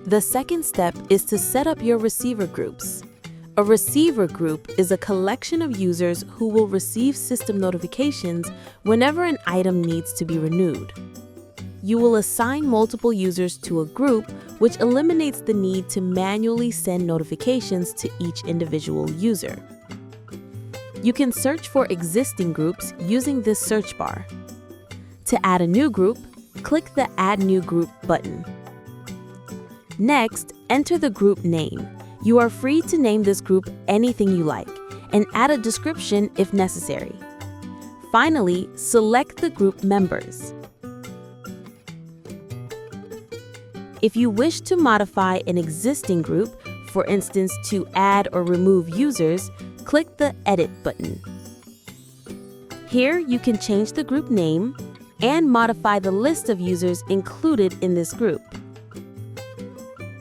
The second step is to set up your receiver groups. A receiver group is a collection of users who will receive system notifications whenever an item needs to be renewed. You will assign multiple users to a group, which eliminates the need to manually send notifications to each individual user. You can search for existing groups using this search bar. To add a new group, click the Add New Group button. Next, enter the group name. You are free to name this group anything you like and add a description if necessary. Finally, select the group members. If you wish to modify an existing group, for instance to add or remove users, click the Edit button. Here you can change the group name and modify the list of users included in this group.